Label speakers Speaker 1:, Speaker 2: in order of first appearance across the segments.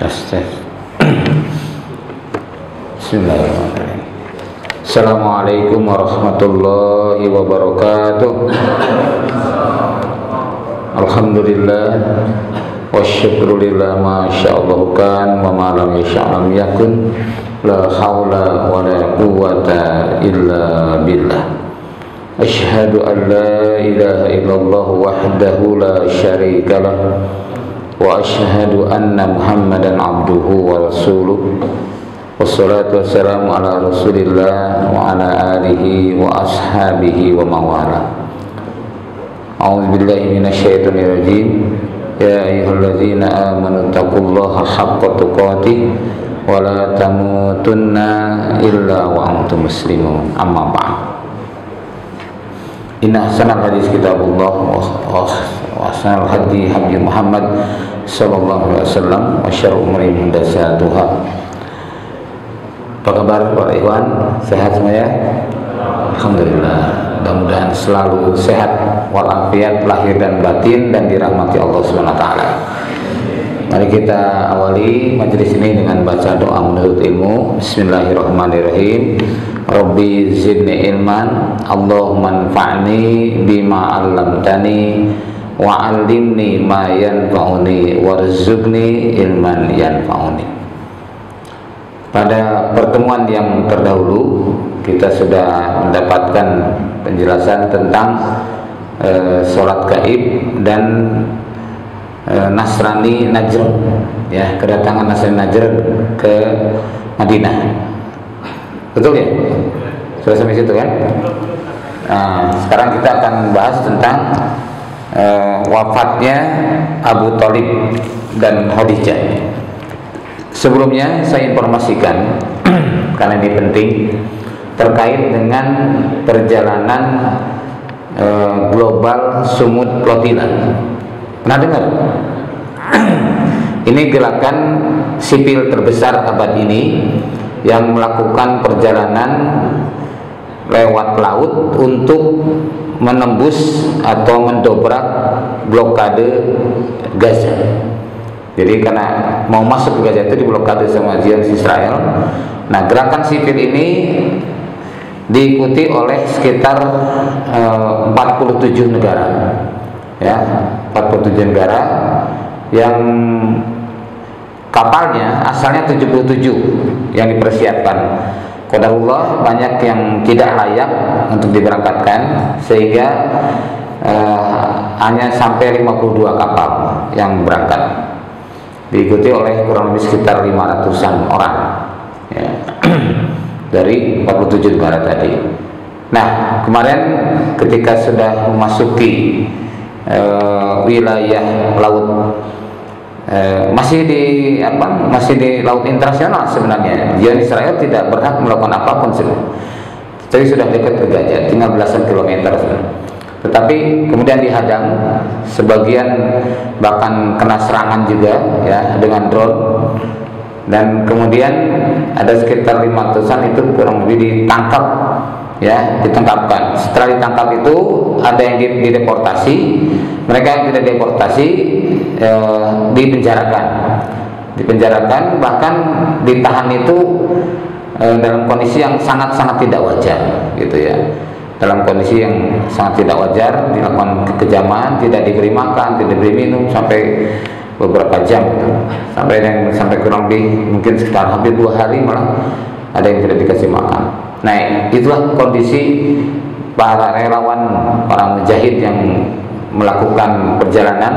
Speaker 1: Tes. Bismillahirrahmanirrahim. Assalamualaikum warahmatullahi wabarakatuh. Alhamdulillah wasyukrulillah ma sya'allahu kan wa ma lam yasha'lam yakun. La haula wa la quwwata illa billah. Asyhadu an la ilaha illallah wahdahu la syarika lah wa asyhadu anna Muhammadan abduhu wa rasuluh. Wassalatu wassalamu ala rasulillah wa ala alihi wa ashabihi wa mawala. A'udzu billahi minasyaitonir rajim. Ya ayyuhalladzina amanu taqullaha haqqa tuqatih wa la tamutunna illa wa antum muslimun. Amma ba'd. Inna ahsanal hadis kitabullah wa ahsanal hadi hadi Muhammad sallallahu alaihi wasallam wa syarrul umuri muhdatsatuha. Apa kabar para ikhwan? Sehat semuanya? Alhamdulillah. Mudah-mudahan selalu sehat walafiat lahir dan batin dan dirahmati Allah Subhanahu wa taala. Mari kita awali majelis ini dengan baca doa menuntut ilmu. Bismillahirrahmanirrahim. Rabbi zidni ilman, Allahumma anfa'ni bima 'allamtani wa 'allimni ma yanfa'uni warzuqni ilman yanfa'uni. Pada pertemuan yang terdahulu kita sudah mendapatkan penjelasan tentang sholat gaib dan Nasrani Najr, ya, kedatangan Nasrani Najr ke Madinah. Betul ya? Sudah sampai situ kan? Nah, sekarang kita akan bahas tentang wafatnya Abu Thalib dan Khadijah. Sebelumnya saya informasikan karena ini penting terkait dengan perjalanan global Sumud Flotilla. Pernah dengar? Ini gerakan sipil terbesar abad ini yang melakukan perjalanan lewat laut untuk menembus atau mendobrak blokade Gaza. Jadi karena mau masuk ke Gaza itu diblokade sama Zionis Israel. Nah, gerakan sipil ini diikuti oleh sekitar 47 negara, ya, 47 negara yang kapalnya asalnya 77 yang dipersiapkan. Qadarullah banyak yang tidak layak untuk diberangkatkan sehingga hanya sampai 52 kapal yang berangkat, diikuti oleh kurang lebih sekitar 500-an orang, ya, dari 47 negara tadi. Nah, kemarin ketika sudah memasuki wilayah laut masih di laut internasional sebenarnya, Zionis Israel tidak berhak melakukan apapun sebenarnya. Jadi sudah dekat ke Gaza, tinggal belasan kilometer sebenarnya. Tetapi kemudian dihadang, sebagian bahkan kena serangan juga, ya, dengan drone, dan kemudian ada sekitar 500-an itu kurang lebih ditangkap, ya, ditangkapkan. Setelah ditangkap itu ada yang dideportasi, mereka yang tidak deportasi dipenjarakan, bahkan ditahan itu dalam kondisi yang sangat-sangat tidak wajar, gitu ya. Dalam kondisi yang sangat tidak wajar, dilakukan kekejaman, tidak diberi makan, tidak diberi minum sampai beberapa jam, gitu. Sampai kurang lebih mungkin sekitar hampir 2 hari malah ada yang tidak dikasih makan. Nah, itulah kondisi para relawan, para mujahid yang melakukan perjalanan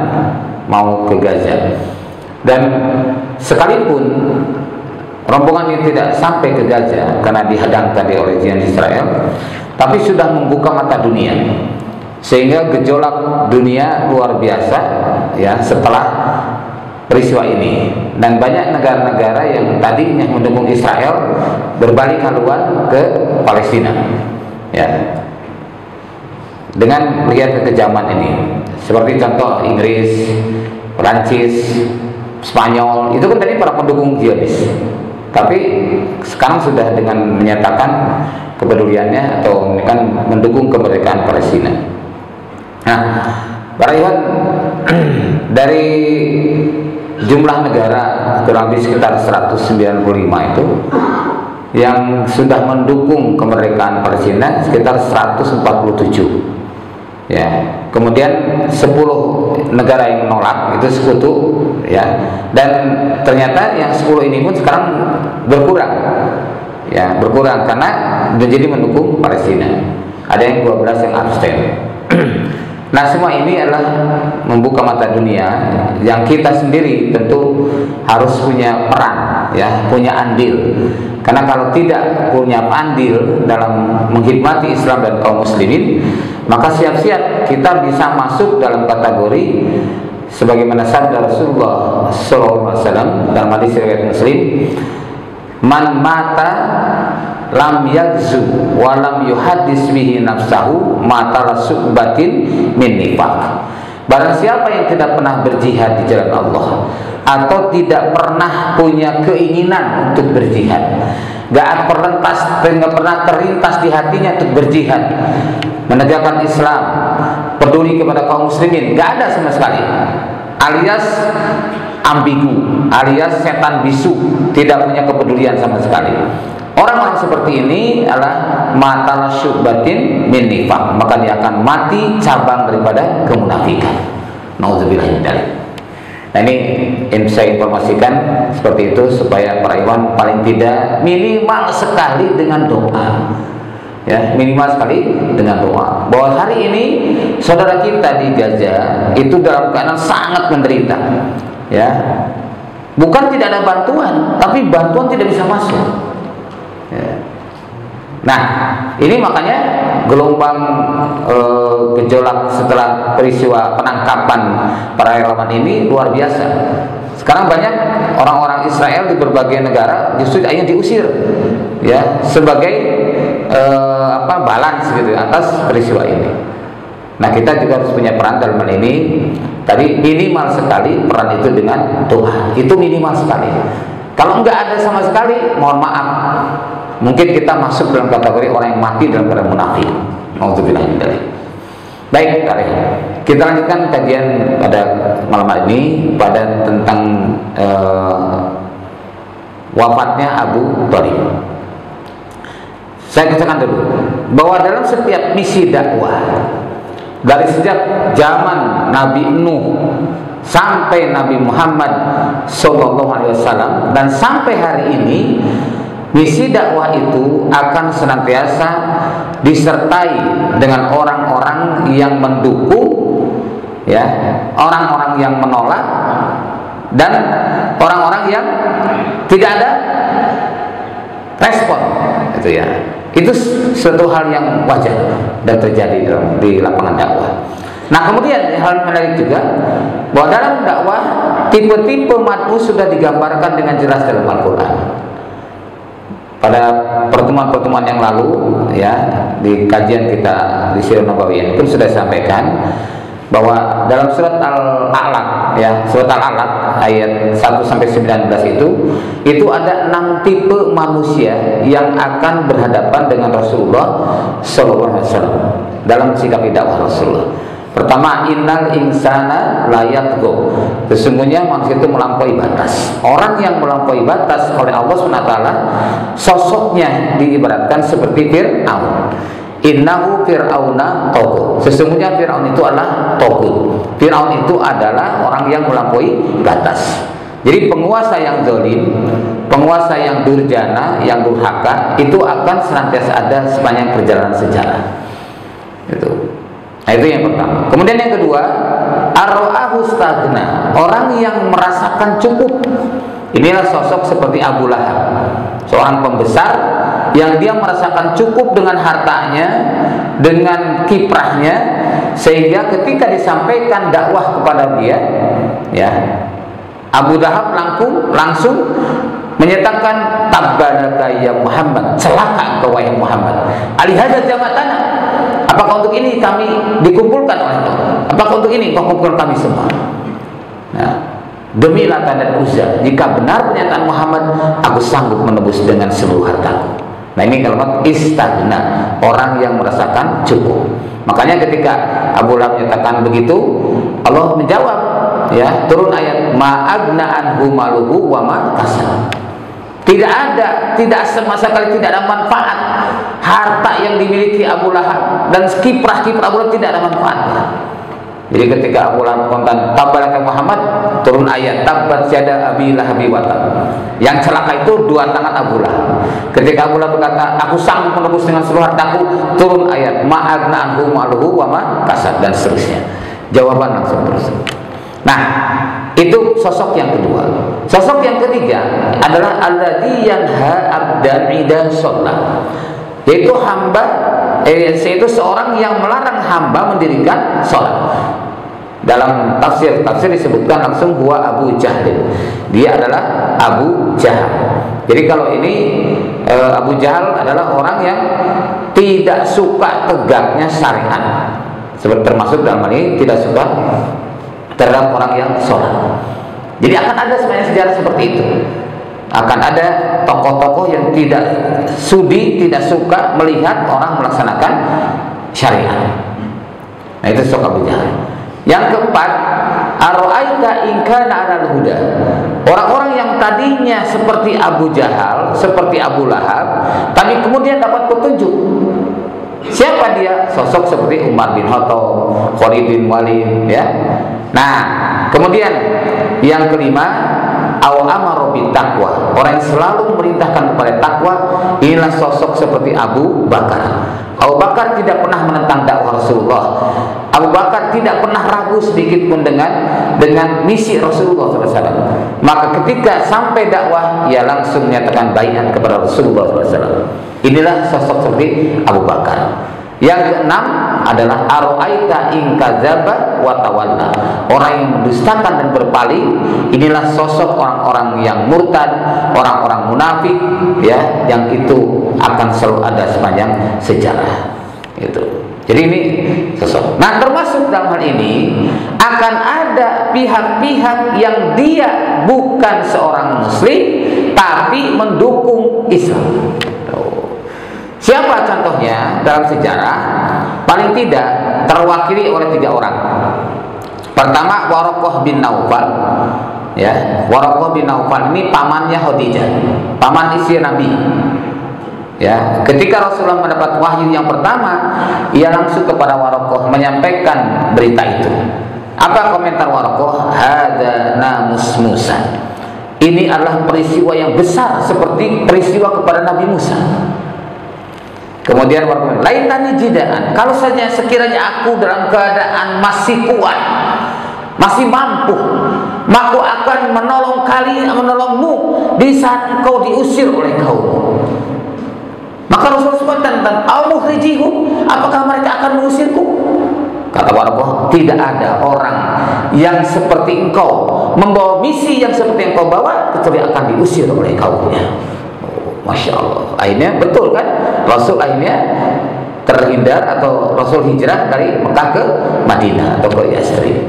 Speaker 1: mau ke Gaza. Dan sekalipun rombongan ini tidak sampai ke Gaza karena dihadang tadi oleh Zionis Israel, tapi sudah membuka mata dunia, sehingga gejolak dunia luar biasa, ya, setelah peristiwa ini. Dan banyak negara-negara yang tadinya mendukung Israel berbalik haluan ke Palestina, ya, dengan melihat kekejaman ini. Seperti contoh Inggris, Perancis, Spanyol, itu kan tadi para pendukung Zionis, tapi sekarang sudah dengan menyatakan kepeduliannya atau kan mendukung kemerdekaan Palestina. Nah, para ikhwan, dari jumlah negara kurang lebih sekitar 195 itu yang sudah mendukung kemerdekaan Palestina sekitar 147 ya. Kemudian 10 negara yang menolak, itu sekutu ya. Dan ternyata yang 10 ini pun sekarang berkurang ya, berkurang karena menjadi mendukung Palestina. Ada yang 12 yang abstain. Nah, semua ini adalah membuka mata dunia yang kita sendiri tentu harus punya peran ya, punya andil. Karena kalau tidak punya andil dalam menghormati Islam dan kaum muslimin, maka siap-siap kita bisa masuk dalam kategori sebagaimana sabda Rasulullah SAW dalam hadis riwayat Muslim, man mata lam yagzu wa lam yuhaddis bihi nafsahu mata lasubbatin min nifaq. Barang siapa yang tidak pernah berjihad di jalan Allah atau tidak pernah punya keinginan untuk berjihad, gak pernah terlintas di hatinya untuk berjihad, menegakkan Islam, peduli kepada kaum muslimin, gak ada sama sekali, alias ambigu, alias setan bisu, tidak punya kepedulian sama sekali. Orang-orang seperti ini adalah mata syubbatin min nifaq, maka dia akan mati cabang daripada kemunafikan. Nauzubillah min dzalik. Nah, ini yang saya informasikan seperti itu supaya para ikhwan paling tidak minimal sekali dengan doa. Ya, minimal sekali dengan doa. Bahwa hari ini saudara kita di Gaza itu dalam keadaan sangat menderita. Ya. Bukan tidak ada bantuan, tapi bantuan tidak bisa masuk. Ya. Nah, ini makanya gelombang gejolak setelah peristiwa penangkapan para relawan ini luar biasa. Sekarang banyak orang-orang Israel di berbagai negara justru hanya diusir, ya, sebagai balance gitu atas peristiwa ini. Nah, kita juga harus punya peran dalam hal ini. Tadi minimal sekali peran itu dengan doa, itu minimal sekali. Kalau nggak ada sama sekali, mohon maaf, mungkin kita masuk dalam kategori orang yang mati dalam keadaan munafik. Nauzubillah min dzalik. Baik, kita lanjutkan kajian pada malam hari ini pada tentang wafatnya Abu Thalib. Saya katakan dulu bahwa dalam setiap misi dakwah dari sejak zaman Nabi Nuh sampai Nabi Muhammad SAW dan sampai hari ini, misi dakwah itu akan senantiasa disertai dengan orang-orang yang mendukung, ya, orang-orang yang menolak, dan orang-orang yang tidak ada respon, gitu ya. Itu suatu hal yang wajar dan terjadi di lapangan dakwah. Nah, kemudian hal menarik juga bahwa dalam dakwah tipe-tipe mad'u sudah digambarkan dengan jelas dalam Al-Quran. Pada pertemuan-pertemuan yang lalu, ya, di kajian kita di Sirah Nabawiyah pun sudah disampaikan bahwa dalam surat Al-Alaq, ya, surat Al-Alaq ayat 1 sampai 19 itu ada 6 tipe manusia yang akan berhadapan dengan Rasulullah SAW dalam sikap dakwah Rasulullah. Pertama, innal insana la yatghaw. Sesungguhnya manusia itu melampaui batas. Orang yang melampaui batas oleh Allah SWT, sosoknya diibaratkan seperti Fir'aun. Innahu fir'auna taghut. Sesungguhnya Fir'aun itu adalah taghut. Fir'aun itu adalah orang yang melampaui batas. Jadi penguasa yang zalim, penguasa yang durjana, yang durhaka, itu akan senantiasa ada sepanjang perjalanan sejarah. Itu. Nah, itu yang pertama. Kemudian yang kedua, ar-ra'ahu stagna, orang yang merasakan cukup. Inilah sosok seperti Abu Lahab, seorang pembesar yang dia merasakan cukup dengan hartanya, dengan kiprahnya, sehingga ketika disampaikan dakwah kepada dia, ya, Abu Lahab langsung menyatakan tabbanaka ya Muhammad, celaka engkau wahai Muhammad, alihada jamatana, apakah untuk ini kami dikumpulkan oleh engkau? Apakah untuk ini engkau kumpulkan kami semua? Nah, demi Lata dan Uzza, jika benar pernyataan Muhammad, aku sanggup menebus dengan seluruh hartaku. Nah, ini kalimat istagna, orang yang merasakan cukup. Makanya ketika Abu Lahab menyatakan begitu, Allah menjawab, ya, turun ayat ma'agna anhu maluhu wa ma kasab. Tidak sama sekali tidak ada manfaat harta yang dimiliki Abu Lahab, dan kiprah Abu Lahab tidak ada manfaatnya. Jadi ketika Abu Lahab kontan tabbalaka Muhammad, turun ayat tabbat yada abi lahabi wa tab. Yang celaka itu dua tangan Abu Lahab. Ketika Abu Lahab berkata, aku sanggup menebus dengan seluruh hartaku, turun ayat ma'agna anhu maluhu wa ma kasab, dan seterusnya. Jawaban langsung terus. Nah, itu sosok yang kedua. Sosok yang ketiga adalah alladzi yanha abdan ida shalah. Yaitu yaitu seorang yang melarang hamba mendirikan salat. Dalam tafsir disebutkan langsung huwa Abu Jahal. Dia adalah Abu Jahal. Jadi kalau ini Abu Jahal adalah orang yang tidak suka tegaknya syariat. Termasuk dalam hal ini tidak suka terhadap orang yang sholat. Jadi akan ada sebenarnya sejarah seperti itu. Akan ada tokoh-tokoh yang tidak suka melihat orang melaksanakan syariat. Nah, itu sosok Abu Jahal. Yang keempat, ara'aita in kana 'alal huda. Orang-orang yang tadinya seperti Abu Jahal, seperti Abu Lahab, tapi kemudian dapat petunjuk. Siapa dia? Sosok seperti Umar bin Khattab, Khalid bin Walid, ya. Nah, kemudian yang kelima, aw amara bit taqwa. Orang yang selalu memerintahkan kepada takwa, inilah sosok seperti Abu Bakar. Abu Bakar tidak pernah menentang dakwah Rasulullah. Abu Bakar tidak pernah ragu sedikit pun dengan misi Rasulullah SAW. Maka ketika sampai dakwah, ia langsung menyatakan baiat kepada Rasulullah SAW. Inilah sosok seperti Abu Bakar. Yang keenam adalah ara'aita in kadzaba wa tawalla. Orang yang mendustakan dan berpaling, inilah sosok orang-orang yang murtad, orang-orang munafik, ya, yang itu akan selalu ada sepanjang sejarah. Itu. Jadi ini sosok. Nah, termasuk dalam hal ini akan ada pihak-pihak yang dia bukan seorang muslim tapi mendukung Islam. Siapa contohnya dalam sejarah? Paling tidak terwakili oleh 3 orang. Pertama, Waraqah bin Naufal. Ya, Waraqah bin Naufal ini pamannya Khadijah, paman istri Nabi. Ya, ketika Rasulullah mendapat wahyu yang pertama, ia langsung kepada Waraqah menyampaikan berita itu. Apa komentar Waraqah? Hada namus Musa. Ini adalah peristiwa yang besar seperti peristiwa kepada Nabi Musa. Kemudian Waraqah, laitani jidaan, kalau saja sekiranya aku dalam keadaan masih kuat, masih mampu, maka akan menolongmu di saat engkau diusir oleh kaum. Maka Rasulullah tentang al-mukhrijihu, apakah mereka akan mengusirku? Kata Waraqah, tidak ada orang yang seperti engkau membawa misi yang seperti yang engkau bawa kecuali akan diusir oleh kaumnya. Masya Allah. Akhirnya betul kan, Rasul akhirnya terhindar atau Rasul hijrah dari Mekah ke Madinah atau ke Yasrib.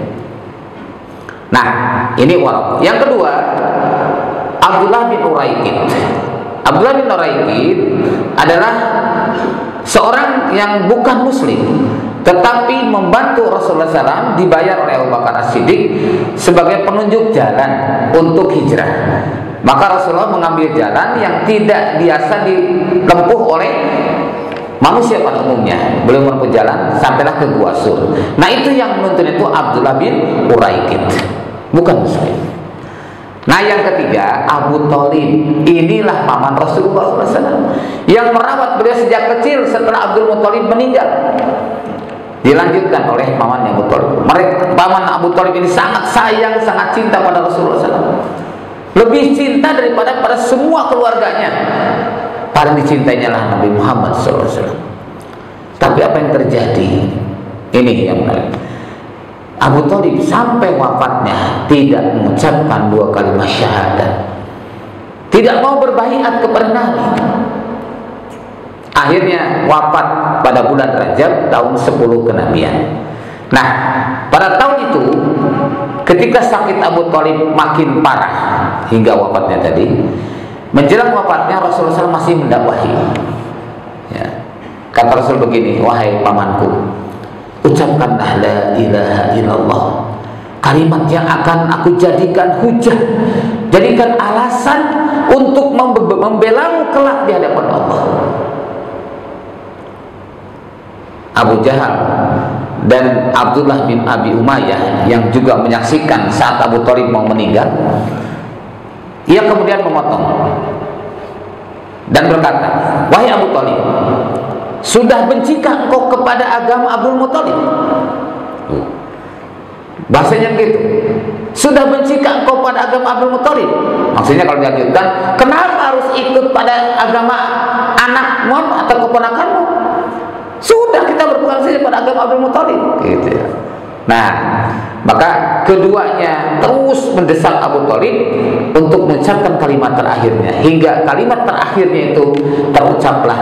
Speaker 1: Nah, ini Waraqah. Yang kedua, Abdullah bin Uraikid. Abdullah bin Uraikid adalah seorang yang bukan muslim tetapi membantu Rasulullah SAW, dibayar oleh Abu Bakar As-Siddiq sebagai penunjuk jalan untuk hijrah. Maka Rasulullah mengambil jalan yang tidak biasa ditempuh oleh manusia pada umumnya. Beliau menempuh jalan sampailah ke Gua Sur. Nah, itu yang menuntun itu Abdullah bin Uraikid, bukan muslim. Nah, yang ketiga, Abu Thalib. Inilah paman Rasulullah SAW yang merawat beliau sejak kecil setelah Abdul Muthalib meninggal. Dilanjutkan oleh pamannya Abu Thalib. Paman Abu Thalib ini sangat sayang, sangat cinta pada Rasulullah SAW. Lebih cinta daripada pada semua keluarganya. Paling dicintainya lah Nabi Muhammad SAW. Tapi apa yang terjadi? Ini yang menarik. Abu Thalib sampai wafatnya tidak mengucapkan 2 kalimat syahadat, tidak mau berbaiat kepada Nabi. Akhirnya wafat pada bulan Rajab tahun 10 kenabian. Nah, pada tahun itu ketika sakit Abu Thalib makin parah hingga wafatnya tadi, menjelang wafatnya Rasulullah SAW masih mendakwahi. Ya. Kata Rasul begini, wahai pamanku, ucapkanlah la ilaha illallah. kalimat yang akan aku jadikan hujah, jadikan alasan untuk membelamu kelak di hadapan Allah. Abu Jahal dan Abdullah bin Abi Umayyah yang juga menyaksikan saat Abu Thalib mau meninggal, ia kemudian memotong dan berkata, wahai Abu Thalib, sudah bencikah engkau kepada agama Abdul Muthalib? Bahasanya gitu. Sudah bencikah engkau pada agama Abdul Muthalib? Maksudnya kalau dilanjutkan, kenapa harus ikut pada agama anakmu atau keponakanmu? Sudah, kita berpegang saja pada agama Abdul Muthalib, gitu ya. Nah, maka keduanya terus mendesak Abu Thalib untuk mengucapkan kalimat terakhirnya, hingga kalimat terakhirnya itu terucaplah,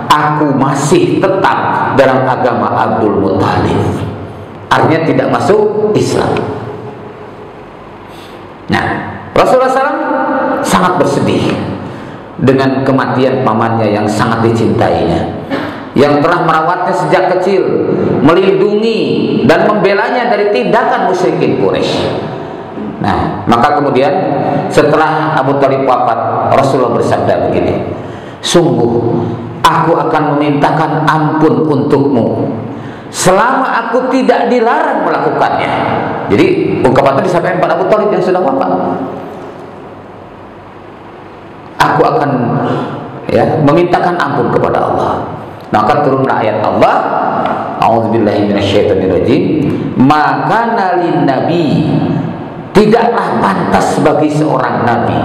Speaker 1: aku masih tetap dalam agama Abdul Muthalib. Artinya tidak masuk Islam. Nah, Rasulullah SAW sangat bersedih dengan kematian pamannya yang sangat dicintainya, yang telah merawatnya sejak kecil, melindungi dan membelanya dari tindakan musyrikin Quraisy. Nah, maka kemudian setelah Abu Thalib wafat, Rasulullah bersabda begini, sungguh aku akan memintakan ampun untukmu selama aku tidak dilarang melakukannya. Jadi ungkapan itu disampaikan pada Abu Thalib yang sudah wafat. Aku akan memintakan ampun kepada Allah. Maka turunlah ayat Allah, a'udzubillahi minasyaitonirrajim, maka nalin nabi, tidaklah pantas bagi seorang nabi,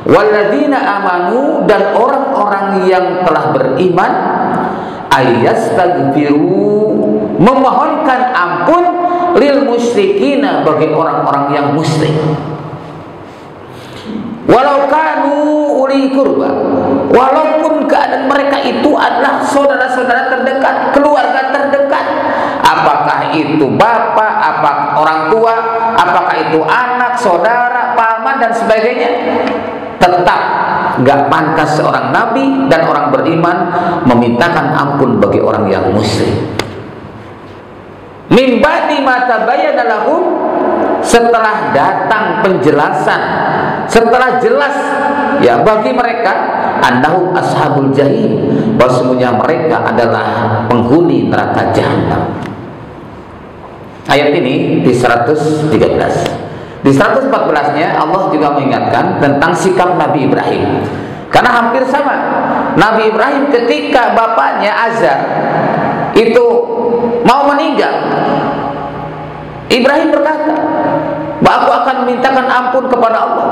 Speaker 1: walladzina amanu, dan orang-orang yang telah beriman, ayastaghfiru, memohonkan ampun, lil musyrikina, bagi orang-orang yang musyrik, walau kanu uli kurba, walaupun keadaan mereka itu adalah saudara-saudara terdekat, keluarga terdekat, apakah itu bapak, apakah orang tua, apakah itu anak, saudara, paman dan sebagainya, tetap gak pantas seorang nabi dan orang beriman memintakan ampun bagi orang yang musyrik. Min ba'di ma tabayyana lahum, setelah datang penjelasan, setelah jelas bagi mereka, annahum ashabul jahim, bahwa sesungguhnya mereka adalah penghuni neraka jahanam. Ayat ini di 113. Di 114-nya Allah juga mengingatkan tentang sikap Nabi Ibrahim, karena hampir sama. Nabi Ibrahim ketika bapaknya Azar itu mau meninggal, Ibrahim berkata, bahwa aku akan memintakan ampun kepada Allah.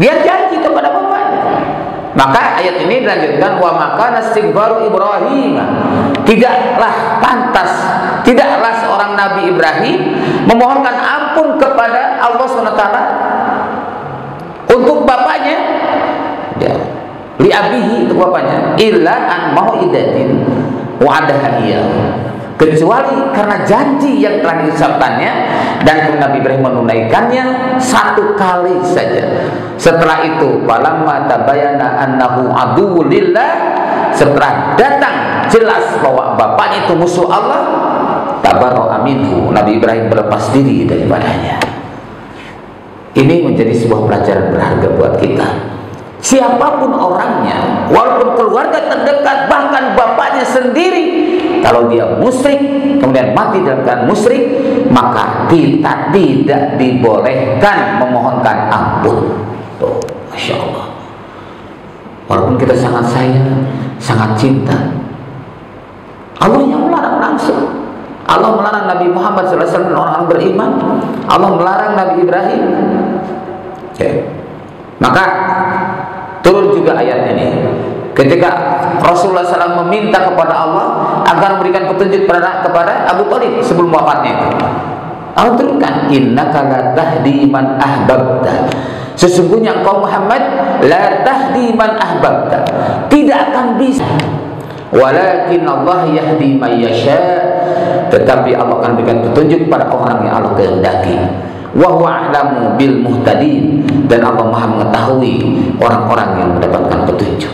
Speaker 1: Dia janji kepada bapaknya. Maka ayat ini dilanjutkan, wa maka istighfaru Ibrahim, tidaklah pantas, tidaklah seorang Nabi Ibrahim memohonkan ampun kepada Allah SWT untuk bapaknya, li abihi, untuk bapaknya, illa an mau'idatin wa'adaha iyyahu, kecuali karena janji yang telah diucapkannya, dan Nabi Ibrahim menunaikannya satu kali saja. Setelah itu, falamma tabayyana annahu aduwwul lillah, setelah datang jelas bahwa bapaknya itu musuh Allah, tabarra'a minhu, Nabi Ibrahim berlepas diri daripadanya. Ini menjadi sebuah pelajaran berharga buat kita. Siapapun orangnya, walaupun keluarga terdekat, bahkan bapaknya sendiri, kalau dia musyrik kemudian mati dalam keadaan musyrik, maka kita tidak dibolehkan memohonkan ampun. Tuh, Masya Allah. Walaupun kita sangat sayang, sangat cinta, Allah yang melarang langsung. Allah melarang Nabi Muhammad SAW dan orang-orang beriman. Allah melarang Nabi Ibrahim. Maka turun juga ayat ini ketika Rasulullah SAW meminta kepada Allah agar memberikan petunjuk kepada Abu Thalib sebelum wafatnya itu. Allah turunkan, innaka la tahdi man ahbabta, sesungguhnya engkau Muhammad la tahdi man ahbabta, tidak akan bisa, walakin Allah yahdi man yasha, tetapi Allah akan berikan petunjuk pada orang yang Allah kehendaki. Wa huwa a'lamu bil muhtadin, dan Allah Maha mengetahui orang-orang yang mendapatkan petunjuk.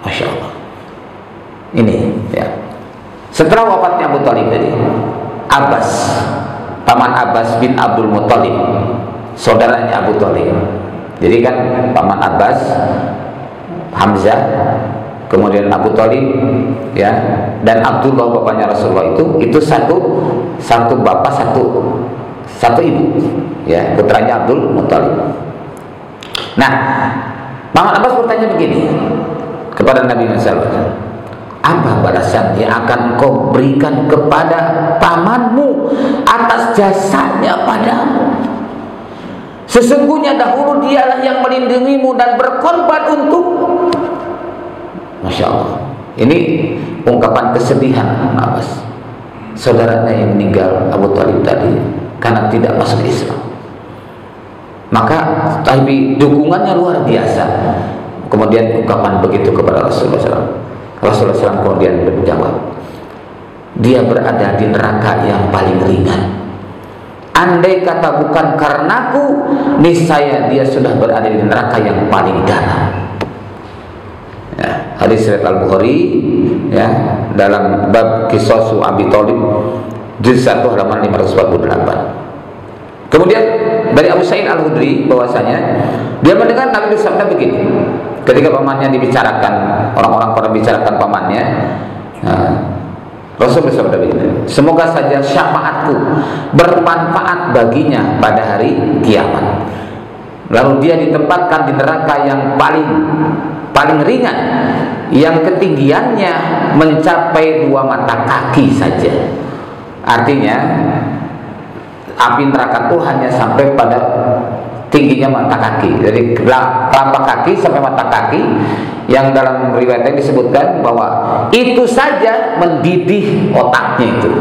Speaker 1: Masya Allah. Ini ya. Setelah wafatnya Abu Thalib tadi, Abbas paman Abbas bin Abdul Muthalib, saudaranya Abu Thalib. Jadi kan paman Abbas, Hamzah, kemudian Abu Thalib, ya, dan Abdullah bapaknya Rasulullah itu satu bapak satu ibu, ya, putranya Abdul Muthalib. Nah, paman Abbas bertanya begini kepada Nabi Muhammad, apa balasan yang akan kau berikan kepada pamanmu atas jasanya padamu? Sesungguhnya dahulu dialah yang melindungimu dan berkorban untukmu. Masya Allah. Ini ungkapan kesedihan Abbas, saudaranya yang meninggal Abu Thalib tadi karena tidak masuk Islam. Maka tapi dukungannya luar biasa. Kemudian ungkapan begitu kepada Rasulullah SAW. Rasulullah SAW kemudian menjawab, dia berada di neraka yang paling ringan. Andai kata bukan karenaku, niscaya dia sudah berada di neraka yang paling dalam. Ya, hadis riwayat Al-Bukhari, ya, dalam bab Qisasu Abi Thalib juz 1 halaman 548. Kemudian dari Abu Sa'id Al-Khudri bahwasanya dia mendengar Nabi bersabda begini ketika pamannya dibicarakan, orang-orang pada bicarakan pamannya. Rasul bersabda begini, semoga saja syafaatku bermanfaat baginya pada hari kiamat. Lalu dia ditempatkan di neraka yang paling ringan, yang ketinggiannya mencapai 2 mata kaki saja. Artinya api neraka itu hanya sampai pada tingginya mata kaki. Jadi telapak kaki sampai mata kaki, yang dalam riwayatnya disebutkan bahwa itu saja mendidih otaknya itu.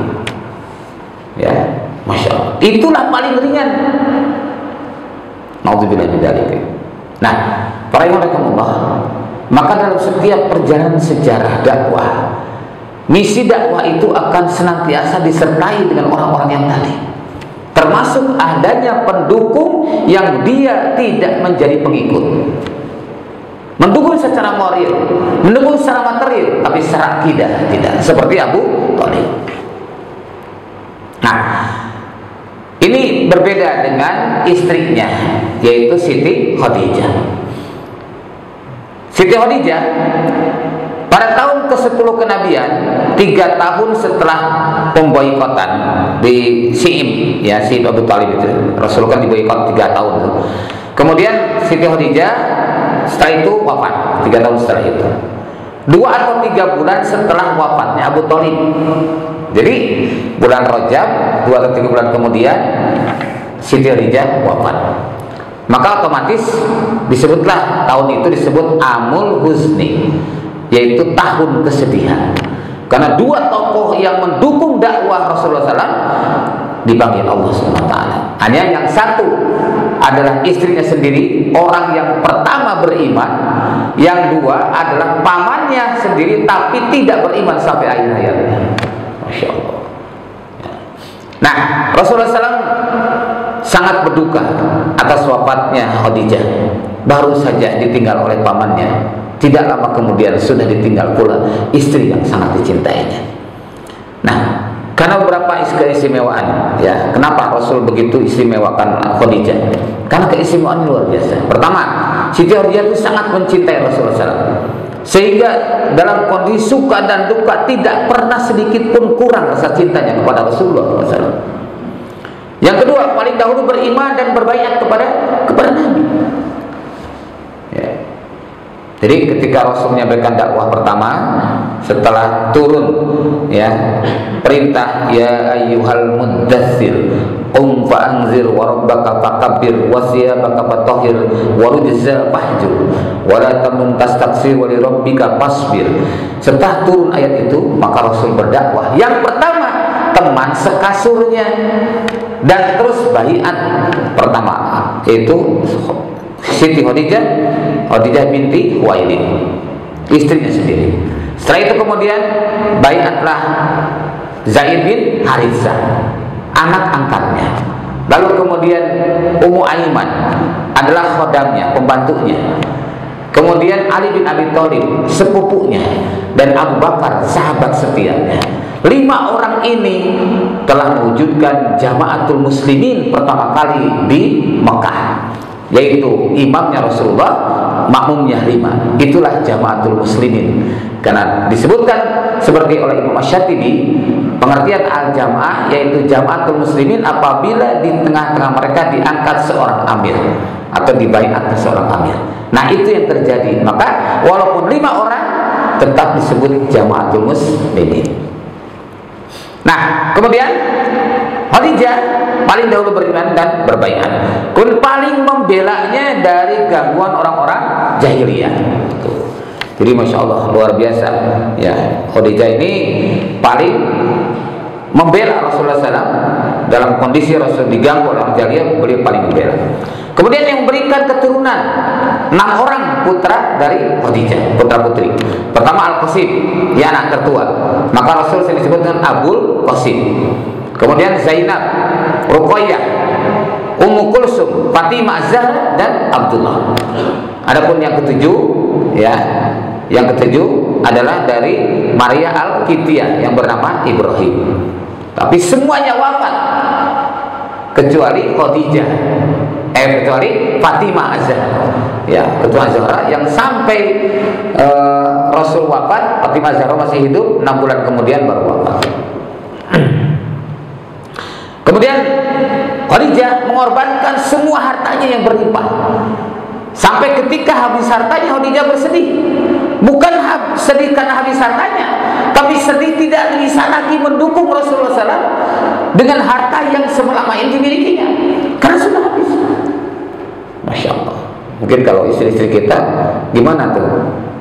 Speaker 1: Ya, Masya Allah. Itulah paling ringan. Nauzubillah min dzalik. Nah, para rahimakumullah, maka dalam setiap perjalanan sejarah dakwah, misi dakwah itu akan senantiasa disertai dengan orang-orang yang tadi, termasuk adanya pendukung yang dia tidak menjadi pengikut, mendukung secara moral, mendukung secara material, tapi secara akidah tidak, seperti Abu Thalib. Nah, ini berbeda dengan istrinya, yaitu Siti Khadijah. Siti Khadijah pada tahun ke-10 kenabian, 3 tahun setelah pemboikotan di Si'im, ya, Si'im Abu Thalib itu, Rasulullah kan diboikot 3 tahun itu. Kemudian Siti Khadijah setelah itu wafat 3 tahun setelah itu, 2 atau 3 bulan setelah wafatnya Abu Thalib. Jadi bulan Rajab, 2 atau 3 bulan kemudian Siti Khadijah wafat. Maka otomatis disebutlah tahun itu disebut Amul Huzni, yaitu tahun kesedihan, karena 2 tokoh yang mendukung dakwah Rasulullah SAW dipanggil Allah SWT. Hanya yang satu adalah istrinya sendiri, orang yang pertama beriman, yang 2 adalah pamannya sendiri tapi tidak beriman sampai akhir hayatnya. Masya Allah. Nah, Rasulullah SAW sangat berduka atas wafatnya Khadijah. Baru saja ditinggal oleh pamannya, tidak lama kemudian sudah ditinggal pula istri yang sangat dicintainya. Nah, karena beberapa keistimewaan, ya, kenapa Rasul begitu istimewakan Khadijah? Karena keistimewaan luar biasa. Pertama, Siti Khadijah itu sangat mencintai Rasulullah SAW, sehingga dalam kondisi suka dan duka tidak pernah sedikit pun kurang rasa cintanya kepada Rasulullah SAW. Yang kedua, paling dahulu beriman dan berbaiat kepada Nabi. Ya. Jadi ketika Rasul menyampaikan dakwah pertama setelah turun, ya, perintah ya ayyuhal muddatsir qum fa'anzir wa rabbaka fakabbir wa siyabaka fatahhir wa rujza fahjur wa la tamnun tastaksir wa li rabbika fasbir. Setelah turun ayat itu, maka Rasul berdakwah. Yang pertama, teman sekasurnya, dan terus baiat pertama, yaitu Siti Khadijah binti Khuwailid, istrinya sendiri. Setelah itu kemudian baiatlah Zaid bin Haritsah, anak angkatnya. Lalu kemudian Ummu Aiman adalah khodamnya, pembantunya. Kemudian Ali bin Abi Thalib, sepupunya, dan Abu Bakar, sahabat setianya. 5 orang ini telah mewujudkan jamaatul muslimin pertama kali di Mekah, yaitu imamnya Rasulullah, makmumnya 5. Itulah jamaatul muslimin. Karena disebutkan seperti oleh Imam Asy-Syatibi, pengertian al-jamaah yaitu jamaatul muslimin apabila di tengah-tengah mereka diangkat seorang amir atau dibaiat seorang amir. Nah, itu yang terjadi. Maka walaupun 5 orang tetap disebut jamaatul muslimin. Nah, kemudian Khadijah paling dahulu beriman dan berbaiat, pun paling membelanya dari gangguan orang-orang jahiliyah. Jadi masya Allah luar biasa ya, Khadijah ini paling membela Rasulullah SAW dalam kondisi Rasul diganggu oleh orang jahiliyah, beliau paling membela. Kemudian yang memberikan keturunan 6 orang putra dari Khadijah, putra putri. Pertama Al-Qasim, dia anak tertua, maka Rasul sering disebut dengan Abul Qasim. Kemudian Zainab, Ruqayyah, Ummu Kulsum, Fatimah, Zahra, dan Abdullah. Adapun yang ketujuh ya, yang ketujuh adalah dari Maria Al-Qibtiyah yang bernama Ibrahim. Tapi semuanya wafat kecuali Khadijah, kecuali Fatimah Az-Zahra. Ya, ketua Zahra yang sampai Rasul wafat, Fatimah Zahra masih hidup, 6 bulan kemudian baru wafat. Kemudian Khadijah mengorbankan semua hartanya yang berlimpah. Sampai ketika habis hartanya Khadijah bersedih. Bukan sedih karena habis hartanya, tapi sedih tidak bisa lagi mendukung Rasulullah SAW dengan harta yang selama ini dimilikinya, karena sudah habis. Masya Allah. Mungkin kalau istri-istri kita gimana tuh?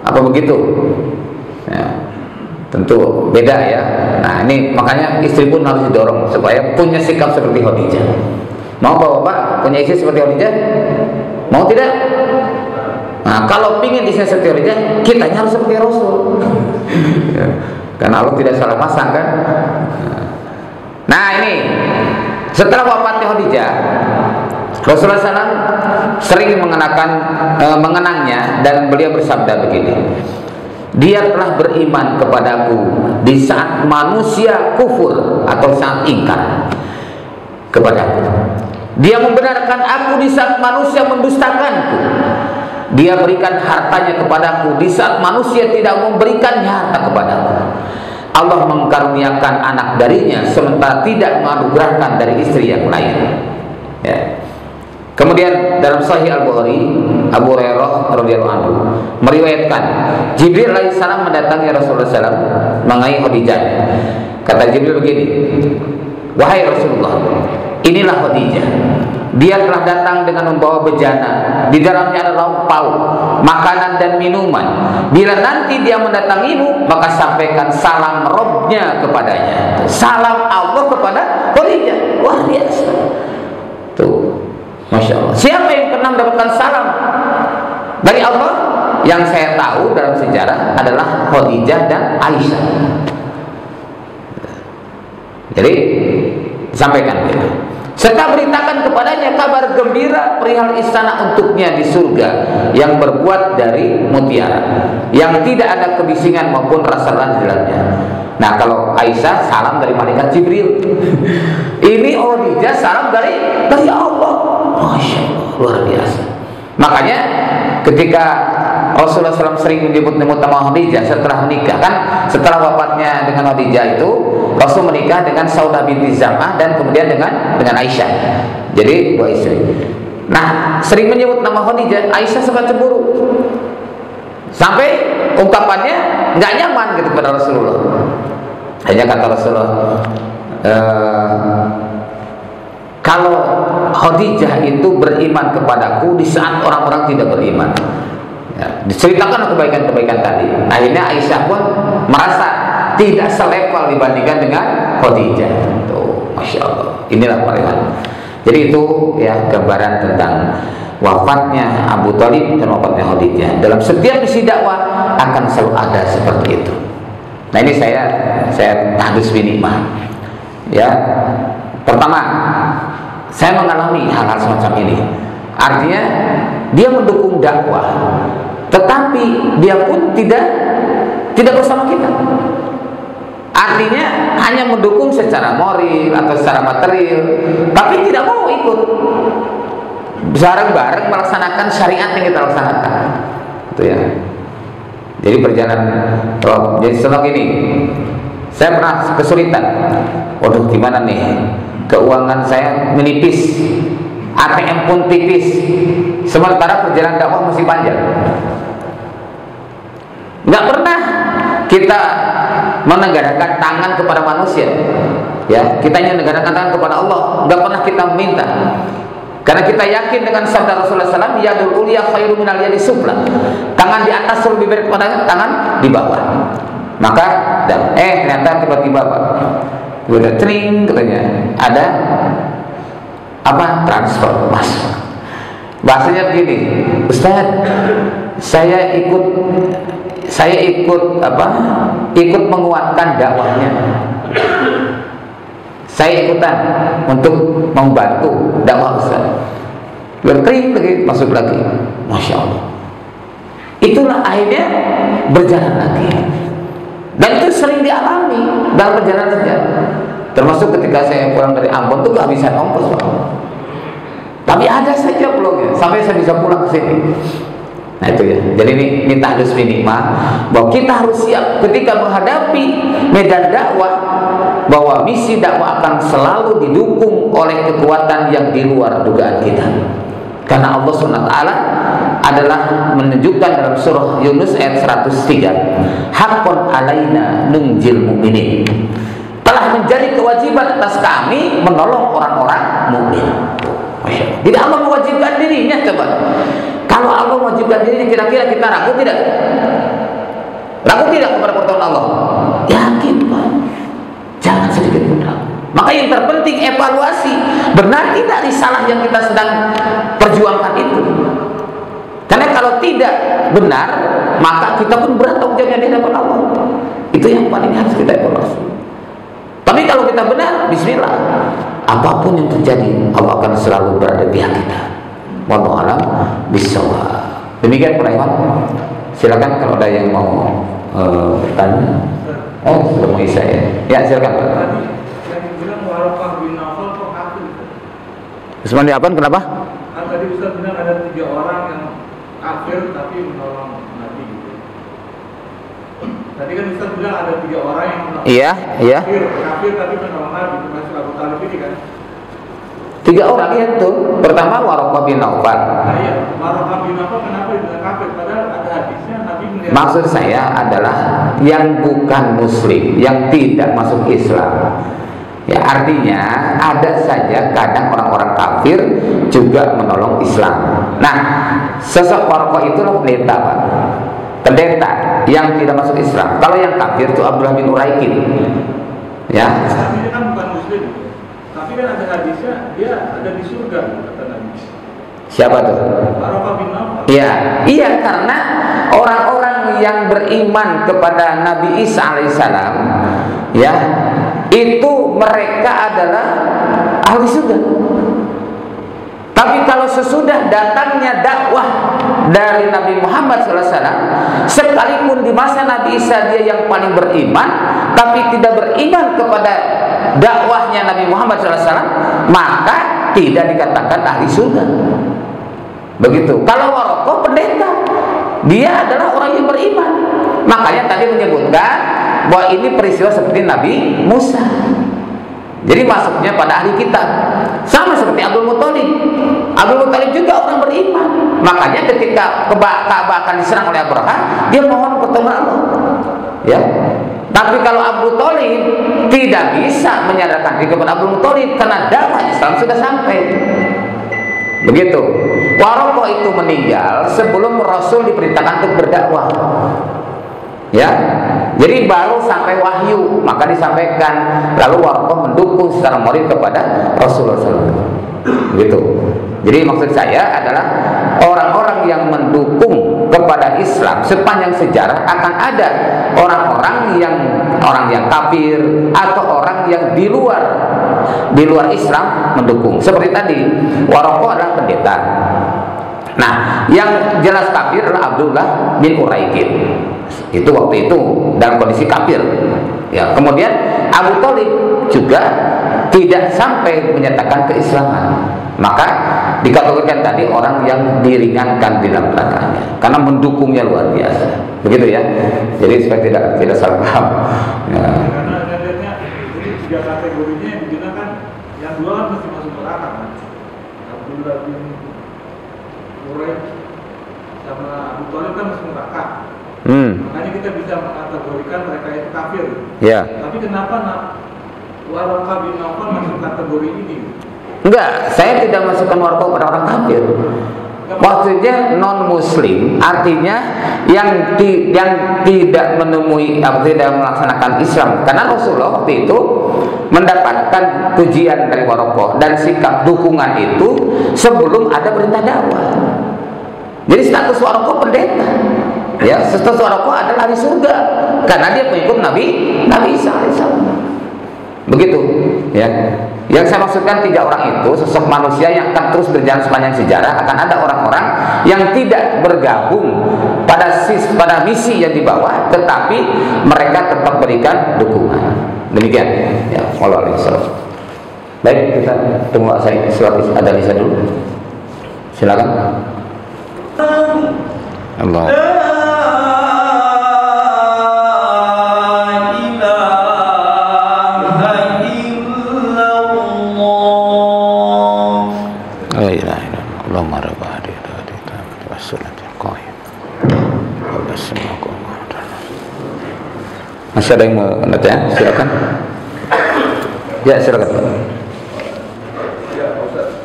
Speaker 1: Apa begitu? Ya, tentu beda ya. Nah, ini makanya istri pun harus didorong supaya punya sikap seperti Khadijah. Mau bapak punya istri seperti Khadijah? Mau tidak? Nah, kalau ingin istri seperti Khadijah, kitanya harus seperti Rasul. Ya, karena Allah tidak salah pasang kan? Nah, ini setelah wafatnya Khadijah, Rasulullah SAW sering mengenangnya dan beliau bersabda begini, dia telah beriman kepadaku di saat manusia kufur atau saat ingkar kepadaku. Dia membenarkan aku di saat manusia mendustakanku. Dia berikan hartanya kepadaku di saat manusia tidak memberikannya harta kepadaku. Allah mengkaruniakan anak darinya sementara tidak menganugerahkan dari istri yang lain. Ya. Kemudian dalam Sahih Al-Bukhari, Abu Hurairah radhiyallahu anhu meriwayatkan Jibril alaihissalam mendatangi Rasulullah SAW mengenai Khadijah. Kata Jibril begini, wahai Rasulullah, inilah Khadijah. Dia telah datang dengan membawa bejana, di dalamnya ada lauk pauk, makanan dan minuman. Bila nanti dia mendatangimu, maka sampaikan salam Robnya kepadanya, salam Allah kepada Khadijah. Wah, biasa. Tuh, masya Allah. Siapa yang pernah mendapatkan salam dari Allah? Yang saya tahu dalam sejarah adalah Khadijah dan Aisyah. Jadi disampaikan gitu. Serta beritakan kepadanya kabar gembira perihal istana untuknya di surga yang berbuat dari mutiara, yang tidak ada kebisingan maupun rasa di dalamnya. Nah, kalau Aisyah salam dari malaikat Jibril. Ini Khadijah salam dari Allah. Masya Allah, luar biasa. Makanya ketika Rasulullah SAW sering menyebut-nyebut nama Khadijah setelah menikah, kan setelah wafatnya dengan Khadijah itu Rasul menikah dengan Saudah binti Zam'ah dan kemudian dengan Aisyah. Jadi dua istri. Nah, sering menyebut nama Khadijah, Aisyah sempat cemburu. Sampai ungkapannya nggak nyaman gitu pada Rasulullah. Hanya kata Rasulullah, kalau Khadijah itu beriman kepadaku di saat orang-orang tidak beriman. Ya, diceritakan kebaikan-kebaikan tadi. Akhirnya Aisyah pun merasa tidak selevel dibandingkan dengan Khadijah. Tuh, masya Allah. Inilah perihal. Jadi itu ya gambaran tentang wafatnya Abu Thalib dan wafatnya Khadijah. Dalam setiap misi dakwah akan selalu ada seperti itu. Nah, ini saya tahdus binikmah. Ya, pertama, saya mengalami hal-hal semacam ini. Artinya dia mendukung dakwah, tetapi dia pun tidak bersama kita. Artinya hanya mendukung secara moral atau secara material, tapi tidak mau ikut bareng-bareng melaksanakan syariat yang kita laksanakan. Itu ya. Jadi perjalanan jadi setelah ini saya pernah kesulitan. Waduh, gimana nih? Keuangan saya menipis, ATM pun tipis, sementara perjalanan dakwah masih panjang. Nggak pernah kita menegakkan tangan kepada manusia, ya, kita hanya menegakkan tangan kepada Allah. Nggak pernah kita minta, karena kita yakin dengan sabda Rasulullah SAW, yadul ulia khairu minal yadi sufla, tangan di atas lebih baik daripada tangan di bawah. Maka ternyata tiba-tiba Pak, udah tring katanya ada apa, transfer mas. Bahasanya begini, Ustaz, saya ikut menguatkan dakwahnya. Saya ikutan untuk membantu dakwah Ustaz. Berkering lagi, masuk lagi. Masya Allah. Itulah akhirnya berjalan lagi. Dan itu sering dialami dalam perjalanan sejarah. Termasuk ketika saya pulang dari Ambon tuh kehabisan ongkos Pak. Tapi ada saja pulangnya sampai saya bisa pulang ke sini. Nah itu ya. Jadi ini tahdus minimah bahwa kita harus siap ketika menghadapi medan dakwah, bahwa misi dakwah akan selalu didukung oleh kekuatan yang di luar dugaan kita. Karena Allah SWT adalah menunjukkan dalam surah Yunus ayat 103, haqqan alaina nunjil mu'minin, telah menjadi kewajiban atas kami menolong orang-orang mukmin. Jadi Allah mewajibkan dirinya. Coba kalau Allah mewajibkan dirinya, kira-kira kita ragu tidak? Ragu tidak kepada pertolongan Allah? Yakin Pak, jangan sedikit pun ragu. Maka yang terpenting evaluasi, benar tidak risalah yang kita sedang perjuangkan itu. Karena kalau tidak benar, maka kita pun berat tanggung jawabnya di hadapan Allah. Itu yang paling harus kita evaluasi. Tapi kalau kita benar, bismillah, apapun yang terjadi, Allah akan selalu berada di pihak kita. Wallahu a'lam bishawab. Demikian Pak Iwan. Silakan kalau ada yang mau tanya. Oh, sudah mau isya ya. Ya, silakan Pak. Usman apa? Kenapa?
Speaker 2: Tadi Ustaz bilang ada 3 orang yang kafir tapi menolong Nabi. Tadi kan Ustaz bilang ada 3 orang yang menolong.
Speaker 1: Iya.
Speaker 2: Kafir tapi menolong Nabi, termasuk Abu Talib ini kan?
Speaker 1: 3 orang itu. Pertama Waraqah bin Naufal.
Speaker 2: Nah iya, Waraqah bin Naufal kenapa dibilang kafir? Padahal ada hadisnya Nabi melihat.
Speaker 1: Maksud saya adalah yang bukan Muslim, yang tidak masuk Islam. Ya, artinya ada saja kadang orang-orang kafir juga menolong Islam. Nah, sosok Waraqah itulah pendeta Pak, pendeta yang tidak masuk Islam. Kalau yang kafir itu Abdullah bin Uraiqid. Ya.
Speaker 2: Tapi dia kan bukan Muslim. Tapi kan ada hadisnya dia ada di surga kata Nabi.
Speaker 1: Siapa tuh?
Speaker 2: Waraqah bin Naufal.
Speaker 1: Iya, karena orang-orang yang beriman kepada Nabi Isa alaihissalam, ya, itu mereka adalah ahli surga. Tapi kalau sesudah datangnya dakwah dari Nabi Muhammad SAW, sekalipun di masa Nabi Isa dia yang paling beriman, tapi tidak beriman kepada dakwahnya Nabi Muhammad SAW, maka tidak dikatakan ahli surga. Begitu. Kalau Waraqah pendeta, dia adalah orang yang beriman. Makanya tadi menyebutkan bahwa ini peristiwa seperti Nabi Musa. Jadi masuknya pada ahli kitab. Sama seperti Abdul Muthalib. Abdul Muthalib juga orang beriman. Makanya ketika Ka'bah akan diserang oleh Abraha, dia mohon pertolongan Allah. Ya. Tapi kalau Abu Thalib tidak bisa menyadarkan diri kepada Abdul Muthalib karena dakwah Islam sudah sampai. Begitu. Waraqah itu meninggal sebelum Rasul diperintahkan untuk berdakwah. Ya, jadi baru sampai wahyu, maka disampaikan. Lalu Waraqah mendukung secara moral kepada Rasulullah SAW. Begitu. Jadi maksud saya adalah orang-orang yang mendukung kepada Islam sepanjang sejarah akan ada orang yang kafir atau orang yang di luar Islam mendukung. Seperti tadi, Waraqah adalah pendeta. Nah, yang jelas kafir adalah Abdullah bin Uraiqid. Itu waktu itu dalam kondisi kafir. Ya, kemudian Abu Thalib juga tidak sampai menyatakan keislaman, maka dikategorikan tadi orang yang diringankan di dalam neraka karena mendukungnya luar biasa, begitu ya. Jadi supaya tidak salah paham. Ya.
Speaker 2: Karena adanya jadi 3 kategorinya yang digunakan, yang 2 kan mesti masuk neraka kan. Abdullah bin Uray sama Abu Thalib kan masuk neraka. Makanya kita bisa mengkategorikan mereka itu kafir.
Speaker 1: Ya.
Speaker 2: Tapi kenapa Waraqah bin Nawfal masuk kategori ini?
Speaker 1: Enggak, saya tidak masukkan Waraqah pada orang kafir. Maksudnya non muslim, artinya yang tidak menemui atau tidak melaksanakan Islam. Karena Rasulullah waktu itu mendapatkan pujian dari Waraqah dan sikap dukungan itu sebelum ada perintah dakwah. Jadi status Waraqah pendeta. Ya, status Waraqah adalah ahli surga karena dia pengikut Nabi Isa alaihissalam. Begitu, ya. Yang saya maksudkan 3 orang itu sosok manusia yang akan terus berjalan sepanjang sejarah. Akan ada orang-orang yang tidak bergabung pada misi yang dibawa, tetapi mereka tetap berikan dukungan. Demikian. Ya, wallahu a'lam. Baik, kita tunggu saya surat ada Nisa dulu. Silakan. Allah. Masih ada yang mau bertanya? Silakan. Ya, silakan.
Speaker 2: Ya, Ustaz.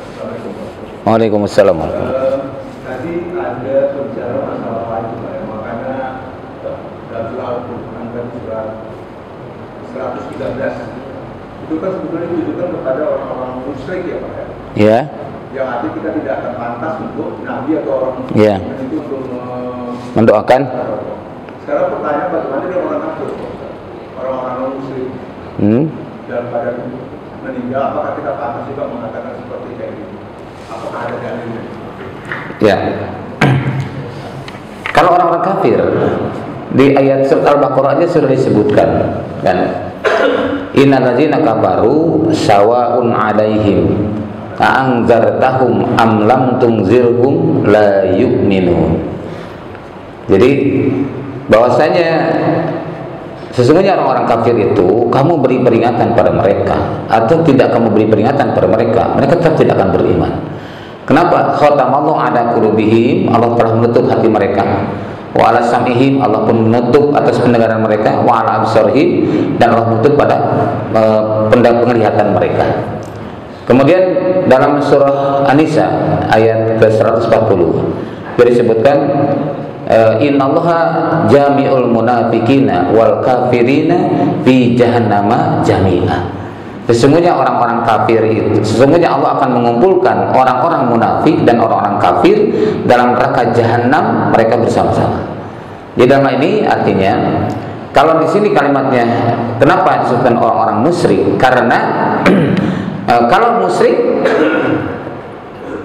Speaker 1: Waalaikumsalam.
Speaker 2: Tadi ada bicara masalah wajib, ya. Makanya dalam surah Al-Quran kan surat 113 itu kan sebetulnya ditujukan kepada orang-orang musyrik ya Pak ya.
Speaker 1: Ya.
Speaker 2: Yang arti kita tidak akan pantas untuk nabi atau orang
Speaker 1: Ya.
Speaker 2: itu untuk
Speaker 1: Mendoakan.
Speaker 2: Sekarang pertanyaan bagaimana dengan orang kafir, orang-orang non muslim dan pada meninggal, apakah kita pantas juga mengatakan seperti kayak gitu? Apakah ada dalilnya?
Speaker 1: Ya. Kalau orang-orang kafir di ayat surat Al-Baqarah aja sudah disebutkan kan. Innal ladzina kafaru sawa'un 'alaihim a'anzartahum am lam tunzirhum la yu'minun. Jadi bahwasanya sesungguhnya orang-orang kafir itu kamu beri peringatan pada mereka atau tidak kamu beri peringatan pada mereka, mereka tetap tidak akan beriman. Kenapa? Khatamallahu ala qulubihim, Allah telah menutup hati mereka. Wa ala sam'ihim, Allah pun menutup atas pendengaran mereka. Wa ala absarihim, dan Allah menutup pada penglihatan mereka. Kemudian dalam surah An-Nisa ayat ke-140 disebutkan innallaha jami'ul munafiqina wal kafirina fi jahannama jami'a. Sesungguhnya orang-orang kafir itu, sesungguhnya Allah akan mengumpulkan orang-orang munafik dan orang-orang kafir dalam neraka jahanam mereka bersama-sama. Di dalam ini artinya, kalau di sini kalimatnya kenapa disebutkan orang-orang musyrik? Karena kalau musyrik,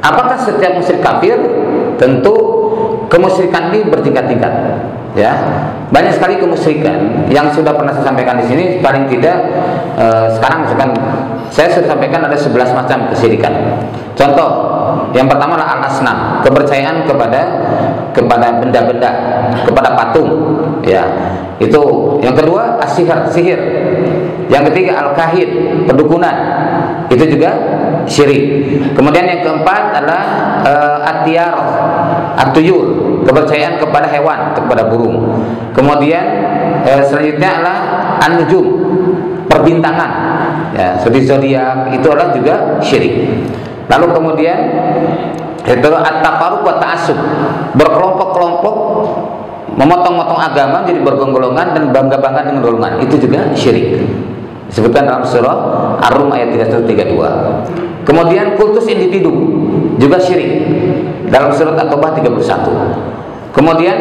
Speaker 1: apakah setiap musyrik kafir? Tentu kemusyrikan ini bertingkat-tingkat. Ya, banyak sekali kemusyrikan yang sudah pernah saya sampaikan di sini. Paling tidak sekarang misalkan saya sudah sampaikan ada 11 macam kesyirikan. Contoh, yang pertama adalah al-asnam, kepercayaan kepada benda-benda, kepada patung. Ya, itu. Yang kedua sihir. Yang ketiga al-kahin, perdukunan. Itu juga syirik. Kemudian yang keempat adalah at-tiyarah, at-tuyur, kepercayaan kepada hewan, kepada burung. Kemudian selanjutnya adalah an-nujum, perbintangan, ya, seperti zodiak, itu adalah juga syirik. Lalu kemudian itu at-tafarruq wa ta'assub, berkelompok-kelompok, memotong-motong agama jadi bergolongan dan bangga-bangga dengan golongan, itu juga syirik. Disebutkan dalam surah Ar-Rum ayat 31-32. Kemudian kultus individu juga syirik dalam surat At-Taubah 31. Kemudian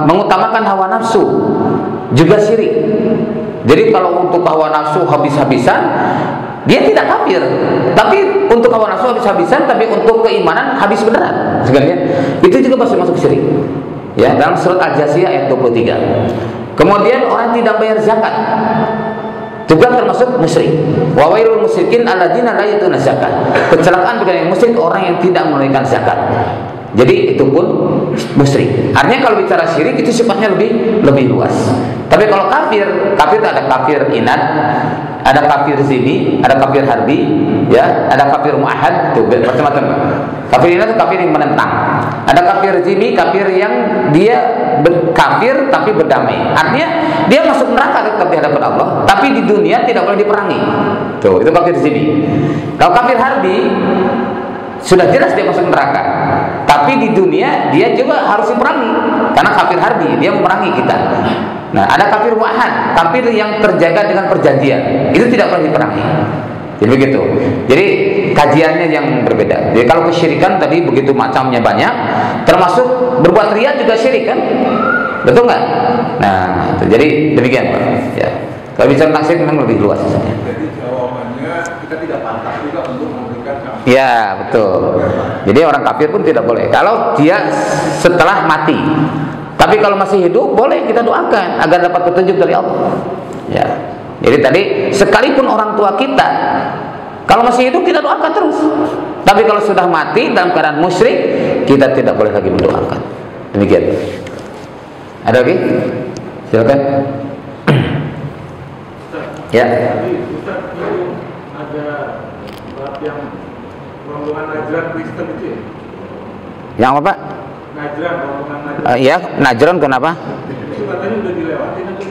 Speaker 1: mengutamakan hawa nafsu juga syirik. Jadi kalau untuk hawa nafsu habis-habisan, dia tidak kafir. Tapi untuk hawa nafsu habis-habisan, tapi untuk keimanan habis beneran. Sebenarnya itu juga masuk syirik. Ya, dalam surat Al-Jasiyah ayat 23. Kemudian orang tidak bayar zakat juga termasuk musyrik. Wa wailul musyrikin alladzina la yutuna zakat. Kecelakaan bagi yang musyrik, orang yang tidak menunaikan zakat. Jadi itu pun musyrik. Artinya kalau bicara syirik itu sifatnya lebih luas. Tapi kalau kafir itu ada kafir inad, ada kafir zini, ada kafir harbi, ya, ada kafir muahad, itu macam-macam. Kafir inad itu kafir yang menentang. Ada kafir zini, kafir yang dia kafir tapi berdamai. Artinya dia masuk neraka tetap di hadapan Allah, tapi di dunia tidak boleh diperangi. Tuh, itu kafir zini. Kalau kafir harbi sudah jelas dia masuk neraka, tapi di dunia dia juga harus diperangi karena kafir harbi, dia memerangi kita. Nah, ada kafir muahad, kafir yang terjaga dengan perjanjian, itu tidak boleh diperangi. Jadi begitu. Jadi kajiannya yang berbeda. Jadi kalau kesyirikan tadi begitu macamnya banyak, termasuk berbuat riya juga syirik kan? Betul nggak? Nah, itu. Jadi demikian Pak. Ya. Kalau bicara tentang syirik memang lebih luas.
Speaker 2: Jadi jawabannya kita tidak pantas juga untuk memberikan sanksi.
Speaker 1: Ya, betul. Jadi orang kafir pun tidak boleh. Kalau dia setelah mati. Tapi kalau masih hidup boleh kita doakan agar dapat petunjuk dari Allah. Ya. Jadi tadi sekalipun orang tua kita kalau masih hidup kita doakan terus. Tapi kalau sudah mati dalam keadaan musyrik, kita tidak boleh lagi mendoakan. Demikian. Ada lagi? Silakan. Ya.
Speaker 2: Tadi Ustaz itu ada bab yang rombongan Najran Kristen itu ya?
Speaker 1: Yang apa Pak?
Speaker 2: Najran, rombongan Najran.
Speaker 1: Ya, Najran kenapa?
Speaker 2: Itu katanya udah dilewatin nanti.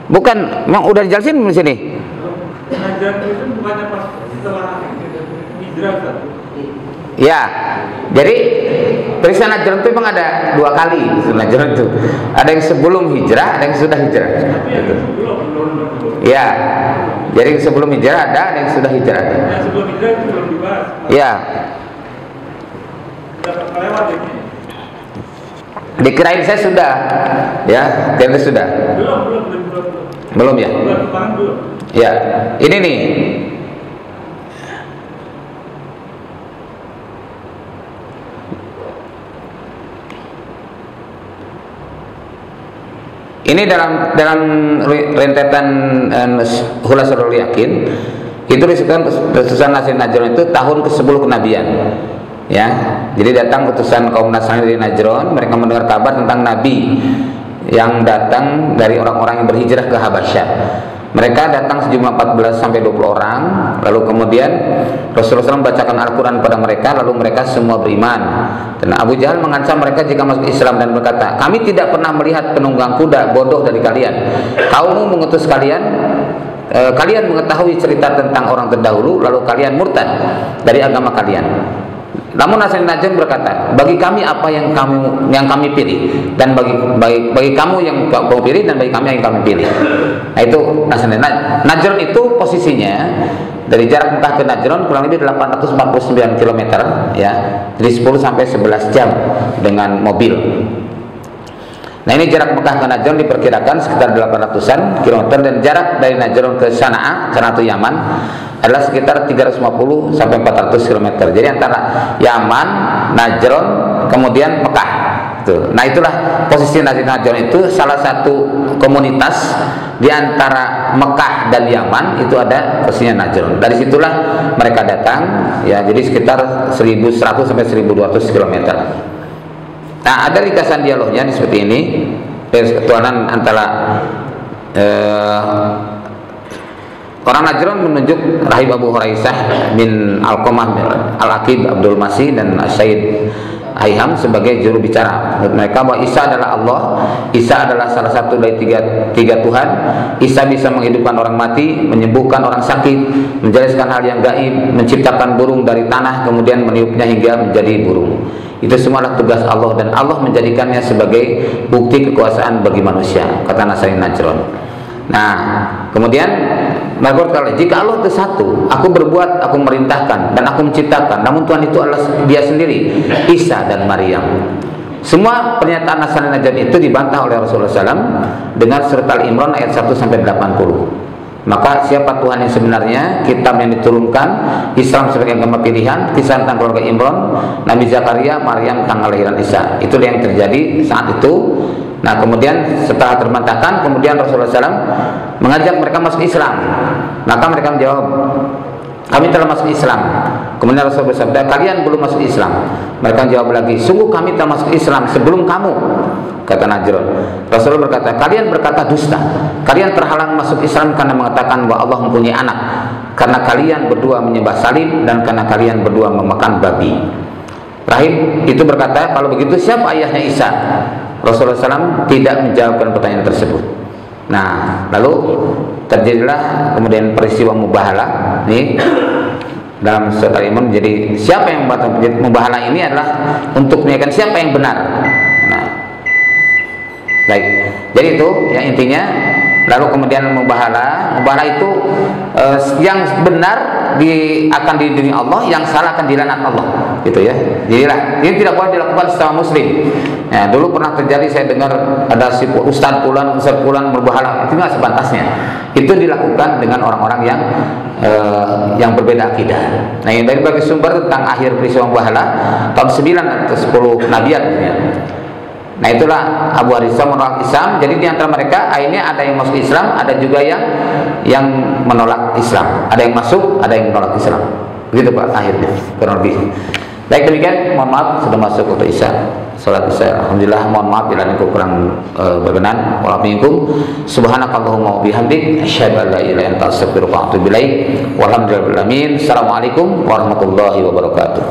Speaker 1: Bukan, memang udah dijelasin di sini.
Speaker 2: Najran Kristen bukannya pas setelah hijrah kan?
Speaker 1: Ya, jadi peristiwa Najran itu memang ada dua kali. Najran itu ada yang sebelum hijrah, ada yang sudah hijrah.
Speaker 2: Tapi yang belum.
Speaker 1: Ya, jadi sebelum hijrah ada yang sudah hijrah.
Speaker 2: Yang sebelum hijrah itu belum dibahas.
Speaker 1: Ya.
Speaker 2: Sudah kelewat ini.
Speaker 1: Dikirain saya sudah, ya, kira sudah. Belum ya?
Speaker 2: Belum.
Speaker 1: Ya, ini nih. Ini dalam rentetan Khulasatul Yakin itu disebutkan utusan Nasrani Najran itu tahun ke-10 kenabian. Ya, jadi datang utusan kaum Nasrani dari Najran, mereka mendengar kabar tentang Nabi yang datang dari orang-orang yang berhijrah ke Habasyah. Mereka datang sejumlah 14 sampai 20 orang, lalu kemudian Rasulullah SAW membacakan Al-Quran kepada mereka, lalu mereka semua beriman. Dan Abu Jahal mengancam mereka jika masuk Islam dan berkata, kami tidak pernah melihat penunggang kuda bodoh dari kalian. Kaummu mengutus kalian, kalian mengetahui cerita tentang orang terdahulu, lalu kalian murtad dari agama kalian. Namun Nasrani Najran berkata, bagi kami apa yang kami pilih, dan bagi kamu yang kamu pilih, dan bagi kami yang kami pilih. Nah itu Nasrani Najran itu posisinya dari jarak Mekah ke Najran kurang lebih 849 km, ya, jadi 10 sampai 11 jam dengan mobil. Nah ini jarak Mekah ke Najran diperkirakan sekitar 800-an kilometer, dan jarak dari Najran ke Sana'a itu Yaman adalah sekitar 350 sampai 400 km. Jadi antara Yaman, Najran, kemudian Mekah. Tuh. Nah itulah posisi Najran itu salah satu komunitas di antara Mekah dan Yaman, itu ada posisinya Najran. Dari situlah mereka datang, ya, jadi sekitar 1100 sampai 1200 km. Nah ada ringkasan dialognya seperti ini, ketuhanan antara orang Najran menunjuk Rahib Abu Huraisah bin Alqamah Al-Aqib Abdul Masih dan Syed Hayham sebagai juru bicara. Mereka bahwa Isa adalah Allah, Isa adalah salah satu dari tiga Tuhan. Isa bisa menghidupkan orang mati, menyembuhkan orang sakit, menjelaskan hal yang gaib, menciptakan burung dari tanah, kemudian meniupnya hingga menjadi burung. Itu semualah tugas Allah, dan Allah menjadikannya sebagai bukti kekuasaan bagi manusia, kata Nasrani Najran. Nah, kemudian mereka berkata, jika Allah itu satu, aku berbuat, aku merintahkan, dan aku menciptakan, namun Tuhan itu adalah Dia sendiri, Isa dan Maryam. Semua pernyataan Nasrani Najran itu dibantah oleh Rasulullah SAW dengan surat Al-Imran ayat 1 sampai 80. Maka siapa Tuhan yang sebenarnya, kitab yang diturunkan, Islam sebagai agama pilihan, kisah tentang keluarga Imran, Nabi Zakaria, Maryam, tanggal lahiran Isa. Itulah yang terjadi saat itu. Nah kemudian setelah terbantahkan, kemudian Rasulullah SAW mengajak mereka masuk Islam. Maka mereka menjawab, kami telah masuk Islam. Kemudian Rasul bersabda, kalian belum masuk Islam. Mereka jawab lagi, sungguh kami telah masuk Islam sebelum kamu, kata Najron. Rasulullah berkata, kalian berkata dusta. Kalian terhalang masuk Islam karena mengatakan bahwa Allah mempunyai anak, karena kalian berdua menyembah salib, dan karena kalian berdua memakan babi. Rahib itu berkata, kalau begitu siapa ayahnya Isa? Rasulullah SAW tidak menjawabkan pertanyaan tersebut. Nah, lalu terjadilah kemudian peristiwa mubahalah nih dalam surat Al-Imran. Jadi siapa yang mubahalah ini adalah untuk menyaksikan siapa yang benar. Nah, baik. Jadi itu yang intinya. Lalu kemudian mubahalah itu yang benar akan dilindungi Allah, yang salah akan dilaknat Allah, gitu ya. Jadilah ini tidak boleh dilakukan sesama muslim. Ya, dulu pernah terjadi, saya dengar ada si ustaz pulan mubahalah, itu nggak sepantasnya. Itu dilakukan dengan orang-orang yang berbeda akidah. Nah, yang dari bagi sumber tentang akhir peristiwa mubahalah tahun 9 atau 10 Nabiat ya. Nah itulah Abu Harithah menolak Islam. Jadi di antara mereka akhirnya ada yang masuk Islam, ada juga yang menolak Islam. Ada yang masuk, ada yang menolak Islam. Begitu Pak akhirnya kurang lebih. Baik, demikian, mohon maaf sudah masuk waktu Isya, salat Isya. Alhamdulillah, mohon maaf bila niku kurang berkenan. Waalaikumsalam. Subhanakallahumma wa bihamdik, asyhadu an la ilaha illa anta, astaghfiruka wa atubu ilaik. Walhamdulillahirabbil alamin. Assalamualaikum warahmatullahi wabarakatuh.